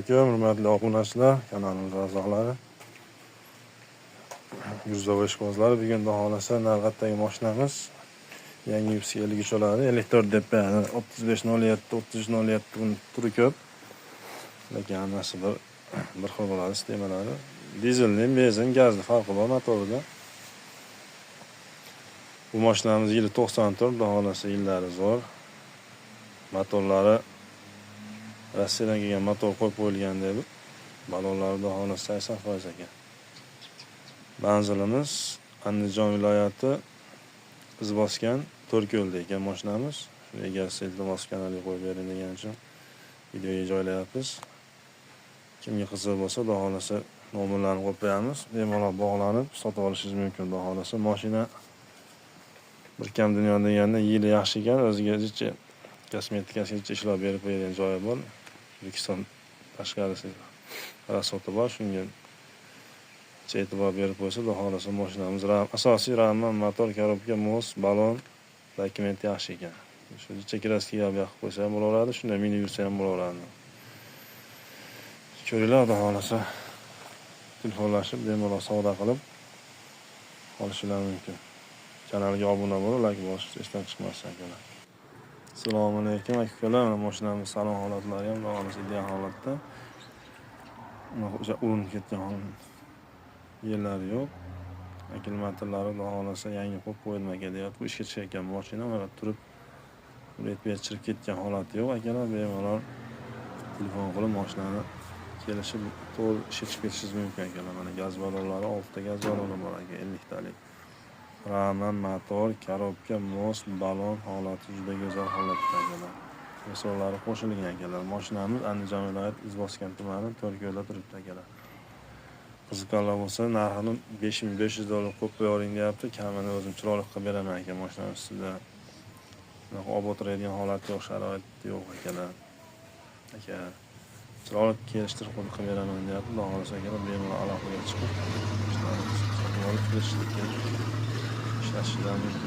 alaykum, hurmatli obunachilar, kanalimiz a'zolari, yuzlab ishqibozlari. Bugun Xudo xolasa navbatdagi mashinamiz yangi Yupsi 53 oladi. 54 deb 3507, 3307 turi ko'p. Lekin hammasi bir xil bo'ladi sistemalari. Dizelning, benzin, gazni farqi bor motorida. Bu mashinamiz yili 94, Xudo xolasa yillari zo'r. Motorlari Rossiyadan kelgan motor qo'yib qo'yilgan deb balonlari Xudo xolasa 80% ekan. Manzilimiz Andijon viloyati Izboskan To'rtko'lda ekan mashinamiz. Shuni egasi iltimos kanaliga qo'yib bering degan uchun videoga joylayapmiz. Kimga qiziq bo'lsa, Xudo xolasa nomerlarni qo'yib qo'yamiz. Bemalol bog'lanib sotib olishingiz mumkin. Xudo xolasa mashina bir kam dunyo deganda yili yaxshi ekan, o'ziga jicha kosmetikasiga ishlab berib qo'ygan joyi bor. O'zbekiston tashqarisi rasoti bor. Shunga e'tibor berib qo'ysa, Xudo xolasa mashinamiz asosiy ramma, motor, korobka, mos, balon, dokument yaxshi ekan. Shu jicha kraskiga yoqib qo'ysa ham bo'laveradi, shunday mini yursa ham bo'laveradi. Ko'ringlar, Xudo xolasa telefonlashib bemalol savdo qilib olishingiz mumkin. Kanalga obuna bo'lib, like bosishni esdan chiqmasin akalar. Assalomu alaykum akalar. Mashinamiz salon holatlari ham Xudo xolasa ideal holatda. O'sha urinib ketgan yerlari yo'q. Akkumulyatorlari Xudo xolasa yangi qo'yib qo'yilmagan deyapti. Bu ishga tushayotgan mashina mana turib chirib ketgan holati yo'q akalar. Bemalol telefon qilib mashinani kelishib to'g'ri ishlatib ketishingiz mumkin akalar. Mana gaz ballonlari, 6 ta gaz balloni bor aka, 50 talik. Rama, motor, korobka, mos, balon holati juda go'zal holatda akalar. Misollari qo'shilgan akalar. Mashinamiz Andijon viloyati Izboskan tumani To'rtko'lda turibdi akalar. Qiziqarlar bo'lsa, narxini $5500 qo'yib qo'ying deyapti. Kamini o'zim chiroyli qilib beraman aka. Mashina ustida olib o'tiradigan holati yo'q, sharoit yo'q akalar. Aka, chiroyli kelishtirib qilib beraman deyapti. Xudo xolasa akalar bemalol aloqaga chiqib, ishlarni sotib olib, ishlashingiz mumkin.